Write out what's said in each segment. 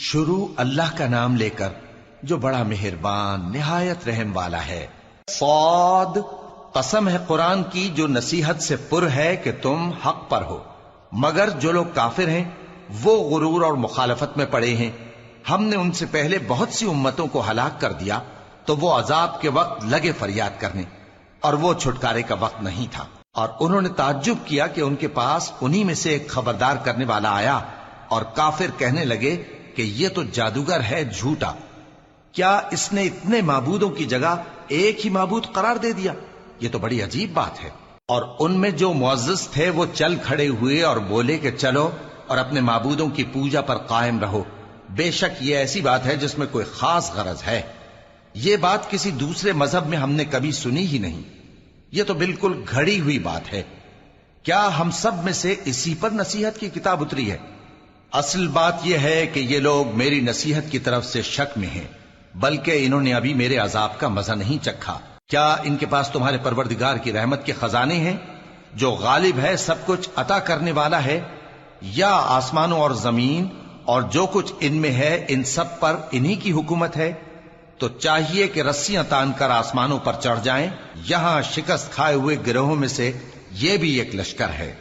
شروع اللہ کا نام لے کر جو بڑا مہربان نہایت رحم والا ہے۔ صاد، قسم ہے قرآن کی جو نصیحت سے پر ہے کہ تم حق پر ہو، مگر جو لوگ کافر ہیں وہ غرور اور مخالفت میں پڑے ہیں۔ ہم نے ان سے پہلے بہت سی امتوں کو ہلاک کر دیا تو وہ عذاب کے وقت لگے فریاد کرنے، اور وہ چھٹکارے کا وقت نہیں تھا۔ اور انہوں نے تعجب کیا کہ ان کے پاس انہی میں سے ایک خبردار کرنے والا آیا، اور کافر کہنے لگے کہ یہ تو جادوگر ہے جھوٹا، کیا اس نے اتنے معبودوں کی جگہ ایک ہی معبود قرار دے دیا؟ یہ تو بڑی عجیب بات ہے۔ اور ان میں جو معزز تھے وہ چل کھڑے ہوئے اور بولے کہ چلو اور اپنے معبودوں کی پوجا پر قائم رہو، بے شک یہ ایسی بات ہے جس میں کوئی خاص غرض ہے، یہ بات کسی دوسرے مذہب میں ہم نے کبھی سنی ہی نہیں، یہ تو بالکل گھڑی ہوئی بات ہے۔ کیا ہم سب میں سے اسی پر نصیحت کی کتاب اتری ہے؟ اصل بات یہ ہے کہ یہ لوگ میری نصیحت کی طرف سے شک میں ہیں، بلکہ انہوں نے ابھی میرے عذاب کا مزہ نہیں چکھا۔ کیا ان کے پاس تمہارے پروردگار کی رحمت کے خزانے ہیں جو غالب ہے، سب کچھ عطا کرنے والا ہے؟ یا آسمانوں اور زمین اور جو کچھ ان میں ہے ان سب پر انہی کی حکومت ہے؟ تو چاہیے کہ رسیاں تان کر آسمانوں پر چڑھ جائیں۔ یہاں شکست کھائے ہوئے گروہوں میں سے یہ بھی ایک لشکر ہے۔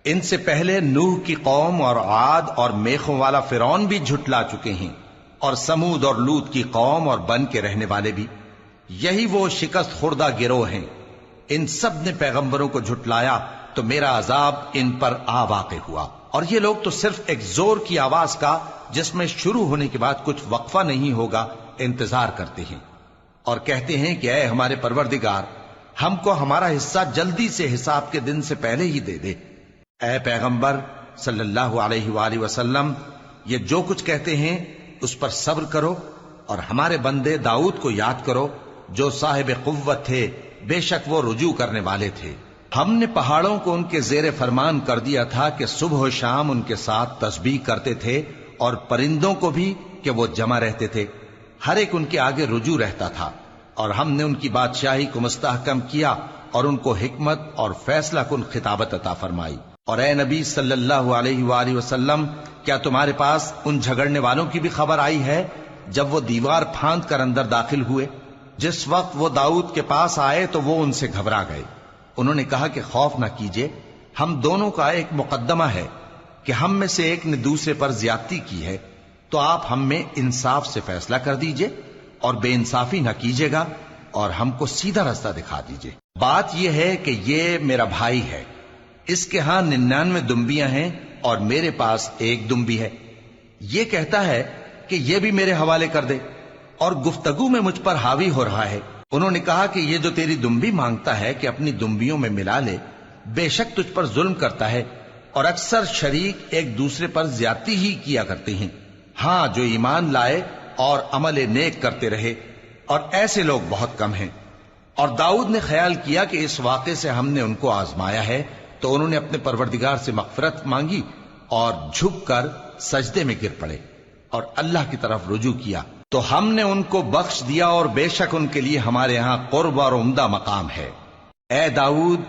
ان سے پہلے نوح کی قوم اور عاد اور میخوں والا فرعون بھی جھٹلا چکے ہیں، اور سمود اور لوط کی قوم اور بن کے رہنے والے بھی، یہی وہ شکست خوردہ گروہ ہیں۔ ان سب نے پیغمبروں کو جھٹلایا تو میرا عذاب ان پر آ واقع ہوا، اور یہ لوگ تو صرف ایک زور کی آواز کا جس میں شروع ہونے کے بعد کچھ وقفہ نہیں ہوگا انتظار کرتے ہیں، اور کہتے ہیں کہ اے ہمارے پروردگار، ہم کو ہمارا حصہ جلدی سے حساب کے دن سے پہلے ہی دے دے۔ اے پیغمبر صلی اللہ علیہ وآلہ وسلم، یہ جو کچھ کہتے ہیں اس پر صبر کرو، اور ہمارے بندے داؤد کو یاد کرو جو صاحب قوت تھے، بے شک وہ رجوع کرنے والے تھے۔ ہم نے پہاڑوں کو ان کے زیر فرمان کر دیا تھا کہ صبح و شام ان کے ساتھ تسبیح کرتے تھے، اور پرندوں کو بھی کہ وہ جمع رہتے تھے، ہر ایک ان کے آگے رجوع رہتا تھا۔ اور ہم نے ان کی بادشاہی کو مستحکم کیا اور ان کو حکمت اور فیصلہ کن خطابت عطا فرمائی۔ اور اے نبی صلی اللہ علیہ وآلہ وسلم، کیا تمہارے پاس ان جھگڑنے والوں کی بھی خبر آئی ہے جب وہ دیوار پھاند کر اندر داخل ہوئے؟ جس وقت وہ داؤد کے پاس آئے تو وہ ان سے گھبرا گئے۔ انہوں نے کہا کہ خوف نہ کیجیے، ہم دونوں کا ایک مقدمہ ہے کہ ہم میں سے ایک نے دوسرے پر زیادتی کی ہے، تو آپ ہم میں انصاف سے فیصلہ کر دیجئے اور بے انصافی نہ کیجیے گا، اور ہم کو سیدھا راستہ دکھا دیجئے۔ بات یہ ہے کہ یہ میرا بھائی ہے، اس کے ہاں 99 دمبیاں ہیں اور میرے پاس ایک دمبی ہے۔ یہ کہتا ہے کہ یہ بھی میرے حوالے کر دے، اور گفتگو میں مجھ پر حاوی ہو رہا ہے۔ انہوں نے کہا کہ یہ جو تیری دمبی مانگتا ہے کہ اپنی دمبیوں میں ملا لے، بے شک تجھ پر ظلم کرتا ہے، اور اکثر شریک ایک دوسرے پر زیادتی ہی کیا کرتے ہیں۔ ہاں، جو ایمان لائے اور عمل نیک کرتے رہے، اور ایسے لوگ بہت کم ہیں۔ اور داؤد نے خیال کیا کہ اس واقعے سے ہم نے ان کو آزمایا ہے، تو انہوں نے اپنے پروردگار سے مغفرت مانگی اور جھک کر سجدے میں گر پڑے اور اللہ کی طرف رجوع کیا، تو ہم نے ان کو بخش دیا، اور بے شک ان کے لیے ہمارے ہاں قرب اور عمدہ مقام ہے۔ اے داؤد،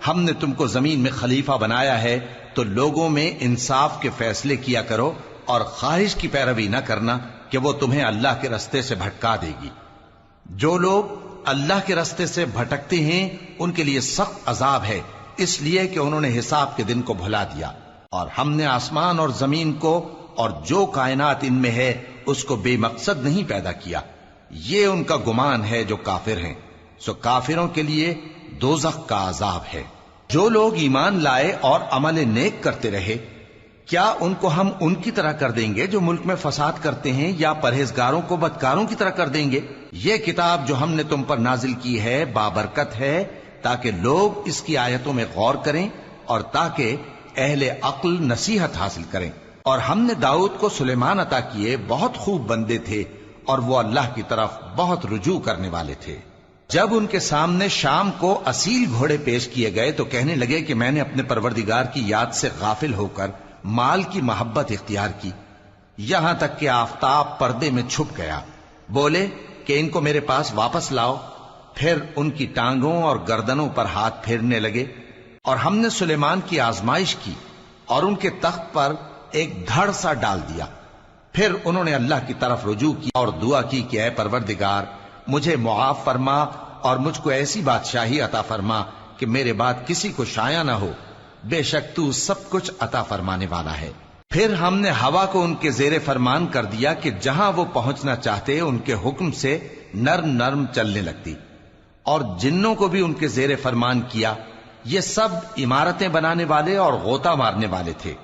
ہم نے تم کو زمین میں خلیفہ بنایا ہے، تو لوگوں میں انصاف کے فیصلے کیا کرو، اور خواہش کی پیروی نہ کرنا کہ وہ تمہیں اللہ کے رستے سے بھٹکا دے گی۔ جو لوگ اللہ کے رستے سے بھٹکتے ہیں ان کے لیے سخت عذاب ہے، اس لیے کہ انہوں نے حساب کے دن کو بھلا دیا۔ اور ہم نے آسمان اور زمین کو اور جو کائنات ان میں ہے اس کو بے مقصد نہیں پیدا کیا، یہ ان کا گمان ہے جو کافر ہیں، سو کافروں کے لیے دوزخ کا عذاب ہے۔ جو لوگ ایمان لائے اور عمل نیک کرتے رہے، کیا ان کو ہم ان کی طرح کر دیں گے جو ملک میں فساد کرتے ہیں، یا پرہیزگاروں کو بدکاروں کی طرح کر دیں گے؟ یہ کتاب جو ہم نے تم پر نازل کی ہے بابرکت ہے، تاکہ لوگ اس کی آیتوں میں غور کریں اور تاکہ اہل عقل نصیحت حاصل کریں۔ اور ہم نے داؤد کو سلیمان عطا کیے، بہت خوب بندے تھے، اور وہ اللہ کی طرف بہت رجوع کرنے والے تھے۔ جب ان کے سامنے شام کو اصیل گھوڑے پیش کیے گئے تو کہنے لگے کہ میں نے اپنے پروردگار کی یاد سے غافل ہو کر مال کی محبت اختیار کی، یہاں تک کہ آفتاب پردے میں چھپ گیا۔ بولے کہ ان کو میرے پاس واپس لاؤ۔ پھر ان کی ٹانگوں اور گردنوں پر ہاتھ پھیرنے لگے، اور ہم نے سلیمان کی آزمائش کی اور ان کے تخت پر ایک دھڑ سا ڈال دیا۔ پھر انہوں نے اللہ کی طرف رجوع کیا اور دعا کی کہ اے پروردگار مجھے معاف فرما اور مجھ کو ایسی بادشاہی عطا فرما کہ میرے بعد کسی کو شایع نہ ہو، بے شک تو سب کچھ عطا فرمانے والا ہے۔ پھر ہم نے ہوا کو ان کے زیر فرمان کر دیا کہ جہاں وہ پہنچنا چاہتے ان کے حکم سے نرم نرم چلنے لگتی، اور جنوں کو بھی ان کے زیر فرمان کیا۔ یہ سب عمارتیں بنانے والے اور غوطہ مارنے والے تھے،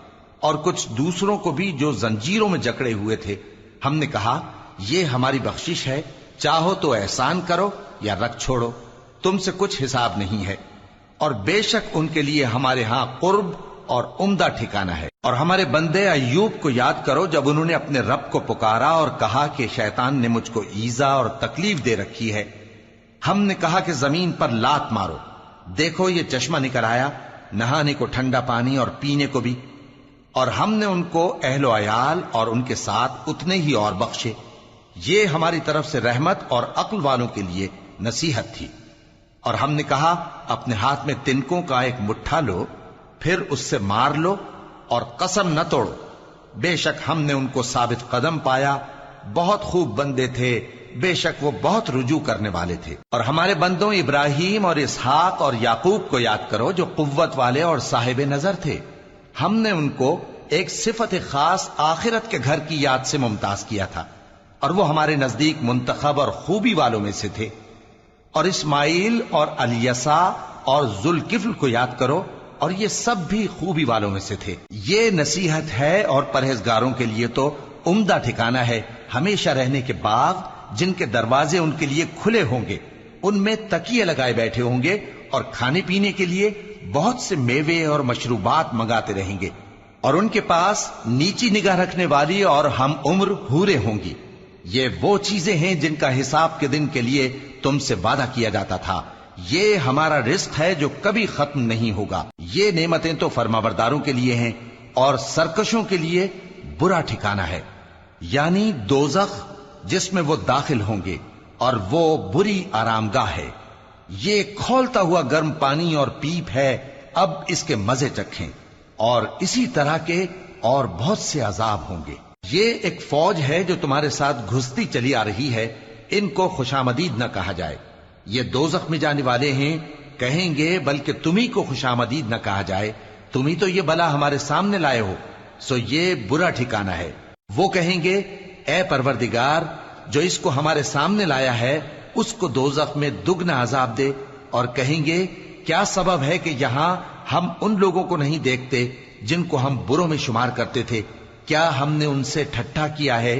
اور کچھ دوسروں کو بھی جو زنجیروں میں جکڑے ہوئے تھے۔ ہم نے کہا یہ ہماری بخشش ہے، چاہو تو احسان کرو یا رکھ چھوڑو، تم سے کچھ حساب نہیں ہے، اور بے شک ان کے لیے ہمارے ہاں قرب اور عمدہ ٹھکانہ ہے۔ اور ہمارے بندے ایوب کو یاد کرو جب انہوں نے اپنے رب کو پکارا اور کہا کہ شیطان نے مجھ کو ایذا اور تکلیف دے رکھی ہے۔ ہم نے کہا کہ زمین پر لات مارو، دیکھو یہ چشمہ نکل آیا، نہانے کو ٹھنڈا پانی اور پینے کو بھی، اور ہم نے ان کو اہل و عیال اور ان کے ساتھ اتنے ہی اور بخشے۔ یہ ہماری طرف سے رحمت اور عقل والوں کے لیے نصیحت تھی۔ اور ہم نے کہا اپنے ہاتھ میں تنکوں کا ایک مٹھا لو، پھر اس سے مار لو اور قسم نہ توڑو، بے شک ہم نے ان کو ثابت قدم پایا، بہت خوب بندے تھے، بے شک وہ بہت رجوع کرنے والے تھے۔ اور ہمارے بندوں ابراہیم اور اسحاق اور یعقوب کو یاد کرو جو قوت والے اور صاحب نظر تھے۔ ہم نے ان کو ایک صفت خاص آخرت کے گھر کی یاد سے ممتاز کیا تھا، اور وہ ہمارے نزدیک منتخب اور خوبی والوں میں سے تھے۔ اور اسماعیل اور الیسع اور ذوالکفل کو یاد کرو، اور یہ سب بھی خوبی والوں میں سے تھے۔ یہ نصیحت ہے اور پرہیزگاروں کے لیے تو عمدہ ٹھکانہ ہے، ہمیشہ رہنے کے باغ جن کے دروازے ان کے لیے کھلے ہوں گے، ان میں تکیے لگائے بیٹھے ہوں گے، اور کھانے پینے کے لیے بہت سے میوے اور مشروبات منگاتے رہیں گے، اور ان کے پاس نیچی نگاہ رکھنے والی اور ہم عمر حوریں ہوں گی۔ یہ وہ چیزیں ہیں جن کا حساب کے دن کے لیے تم سے وعدہ کیا جاتا تھا، یہ ہمارا رزق ہے جو کبھی ختم نہیں ہوگا۔ یہ نعمتیں تو فرمانبرداروں کے لیے ہیں، اور سرکشوں کے لیے برا ٹھکانہ ہے، یعنی دوزخ جس میں وہ داخل ہوں گے، اور وہ بری آرام گاہ ہے۔ یہ کھولتا ہوا گرم پانی اور پیپ ہے، اب اس کے مزے چکھیں، اور اسی طرح کے اور بہت سے عذاب ہوں گے۔ یہ ایک فوج ہے جو تمہارے ساتھ گھستی چلی آ رہی ہے، ان کو خوشامدید نہ کہا جائے۔ یہ دوزخ میں جانے والے ہیں، کہیں گے بلکہ تمہیں کو خوشامدید نہ کہا جائے، تمہیں تو یہ بلا ہمارے سامنے لائے ہو، سو یہ برا ٹھکانہ ہے۔ وہ کہیں گے اے پروردگار جو اس کو ہمارے سامنے لایا ہے اس کو دوزخ میں دگنا عذاب دے، اور کہیں گے کیا سبب ہے کہ یہاں ہم ان لوگوں کو نہیں دیکھتے جن کو ہم بروں میں شمار کرتے تھے؟ کیا ہم نے ان سے ٹھٹھا کیا ہے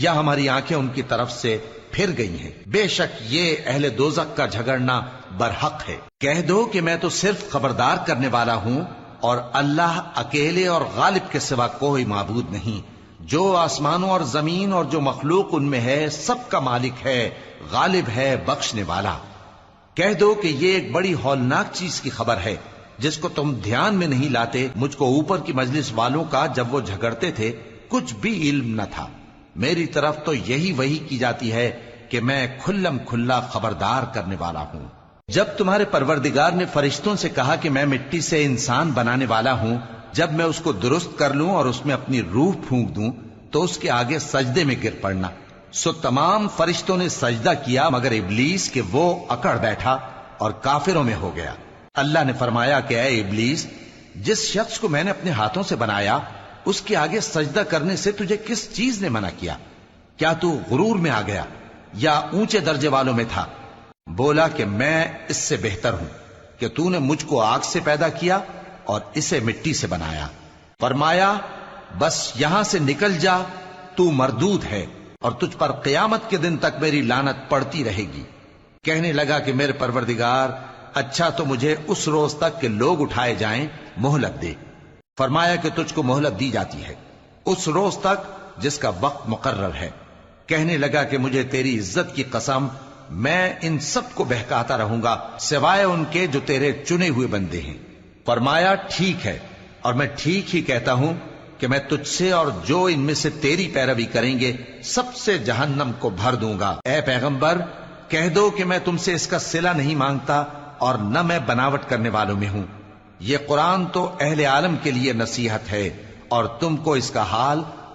یا ہماری آنکھیں ان کی طرف سے پھر گئی ہیں؟ بے شک یہ اہل دوزخ کا جھگڑنا برحق ہے۔ کہہ دو کہ میں تو صرف خبردار کرنے والا ہوں، اور اللہ اکیلے اور غالب کے سوا کوئی معبود نہیں۔ جو آسمانوں اور زمین اور جو مخلوق ان میں ہے سب کا مالک ہے، غالب ہے، بخشنے والا۔ کہہ دو کہ یہ ایک بڑی ہولناک چیز کی خبر ہے جس کو تم دھیان میں نہیں لاتے۔ مجھ کو اوپر کی مجلس والوں کا جب وہ جھگڑتے تھے کچھ بھی علم نہ تھا، میری طرف تو یہی وحی کی جاتی ہے کہ میں کھلم کھلا خبردار کرنے والا ہوں۔ جب تمہارے پروردگار نے فرشتوں سے کہا کہ میں مٹی سے انسان بنانے والا ہوں، جب میں اس کو درست کر لوں اور اس میں اپنی روح پھونک دوں تو اس کے آگے سجدے میں گر پڑنا۔ سو تمام فرشتوں نے سجدہ کیا مگر ابلیس کہ وہ اکڑ بیٹھا اور کافروں میں ہو گیا۔ اللہ نے فرمایا کہ اے ابلیس، جس شخص کو میں نے اپنے ہاتھوں سے بنایا اس کے آگے سجدہ کرنے سے تجھے کس چیز نے منع کیا؟ کیا تو غرور میں آ گیا یا اونچے درجے والوں میں تھا؟ بولا کہ میں اس سے بہتر ہوں کہ تو نے مجھ کو آگ سے پیدا کیا اور اسے مٹی سے بنایا۔ فرمایا بس یہاں سے نکل جا، تو مردود ہے اور تجھ پر قیامت کے دن تک میری لعنت پڑتی رہے گی۔ کہنے لگا کہ میرے پروردگار اچھا تو مجھے اس روز تک کہ لوگ اٹھائے جائیں مہلت دے۔ فرمایا کہ تجھ کو مہلت دی جاتی ہے اس روز تک جس کا وقت مقرر ہے۔ کہنے لگا کہ مجھے تیری عزت کی قسم میں ان سب کو بہکاتا رہوں گا سوائے ان کے جو تیرے چنے ہوئے بندے ہیں۔ فرمایا ٹھیک ہے، اور میں ٹھیک ہی کہتا ہوں کہ میں تجھ سے اور جو ان میں سے تیری پیروی کریں گے سب سے جہنم کو بھر دوں گا۔ اے پیغمبر کہہ دو کہ میں تم سے اس کا صلہ نہیں مانگتا اور نہ میں بناوٹ کرنے والوں میں ہوں۔ یہ قرآن تو اہل عالم کے لیے نصیحت ہے، اور تم کو اس کا حال